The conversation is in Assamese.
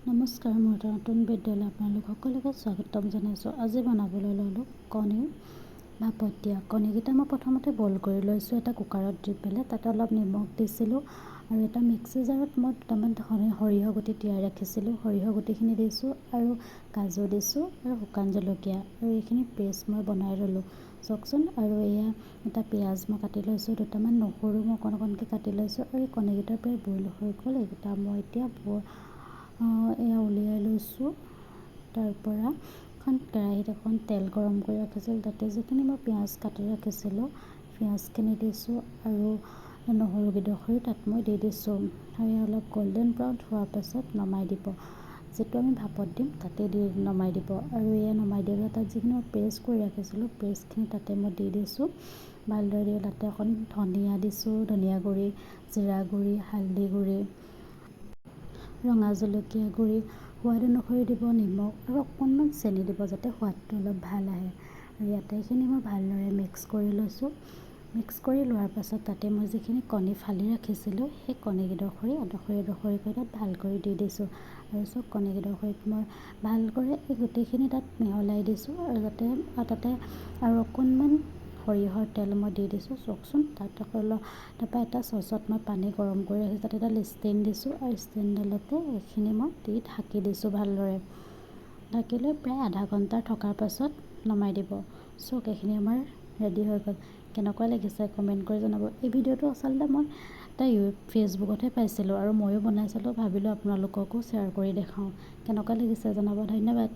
নমস্কাৰ, মোৰ এটা নতুন ভিডিঅ'লৈ আপোনালোক সকলোকে স্বাগতম জনাইছোঁ। আজি বনাবলৈ ল'লোঁ কণী ভাপত দিয়া। কণীকেইটা মই প্ৰথমতে বইল কৰি লৈছোঁ এটা কুকাৰত দি পেলাই। তাতে অলপ নিমখ দিছিলোঁ আৰু এটা মিক্সি জাৰত মই দুটামান সৰিয়হ গুটি তিয়াই ৰাখিছিলোঁ। সৰিয়হ গুটিখিনি দিছোঁ আৰু কাজু দিছোঁ আৰু শুকান জলকীয়া আৰু এইখিনি পেষ্ট মই বনাই ল'লোঁ চাওকচোন। আৰু এয়া এটা পিঁয়াজ মই কাটি লৈছোঁ, দুটামান নহৰু মই অকণ অকণকৈ কাটি লৈছোঁ আৰু এই কণীকেইটাৰ পৰা বইল হৈ গ'ল। এইকেইটা মই এতিয়া এয়া উলিয়াই লৈছোঁ। তাৰ পৰা এখন কেৰাহীত এখন তেল গৰম কৰি ৰাখিছিলোঁ, তাতে যিখিনি মই পিঁয়াজ কাটি ৰাখিছিলোঁ পিঁয়াজখিনি দিছোঁ আৰু নহৰুকেইডোখৰি তাত মই দি দিছোঁ আৰু অলপ গল্ডেন ব্ৰাউন হোৱাৰ পাছত নমাই দিব। যিটো আমি ভাপত দিম তাতে নমাই দিব আৰু এয়া নমাই দিব। তাত যিখিনি মই পেষ্ট কৰি ৰাখিছিলোঁ পেষ্টখিনি তাতে মই দি দিছোঁ ভালদৰে দি। তাতে অকণ ধনিয়া দিছোঁ, ধনিয়া গুড়ি, জিৰা গুড়ি, হালধি গুড়ি, ৰঙা জলকীয়া গুড়ি, সোৱাদ অনুসৰি দিব নিমখ আৰু অকণমান চেনি দিব যাতে সোৱাদটো অলপ ভাল আহে। আৰু ইয়াতে এইখিনি মই ভালদৰে মিক্স কৰি লৈছোঁ। মিক্স কৰি লোৱাৰ পাছত তাতে মই যিখিনি কণী ফালি ৰাখিছিলোঁ সেই কণীকেইডোখৰি এডোখৰকৈ তাত ভালকৈ দি দিছোঁ আৰু চব কণীকেইডোখৰিত মই ভালকৈ এই গোটেইখিনি তাত মিহলাই দিছোঁ আৰু তাতে আৰু অকণমান সৰিয়হৰ তেল মই দি দিছোঁ চাওকচোন। তাৰপৰা এটা চচত মই পানী গৰম কৰি ৰাখিছোঁ, তাতে এটা ষ্টেণ্ড দিছোঁ আৰু ষ্টেণ্ডডালতে এইখিনি মই দি ঢাকি দিছোঁ ভালদৰে। ঢাকি লৈ প্ৰায় আধা ঘণ্টা থকাৰ পাছত নমাই দিব। চাওক এইখিনি আমাৰ ৰেডি হৈ গ'ল। কেনেকুৱা লাগিছে কমেণ্ট কৰি জনাব। এই ভিডিঅ'টো আচলতে মই ফেচবুকতহে পাইছিলোঁ আৰু ময়ো বনাই চালোঁ, ভাবিলোঁ আপোনালোককো শ্বেয়াৰ কৰি দেখাওঁ। কেনেকুৱা লাগিছে জনাব। ধন্যবাদ।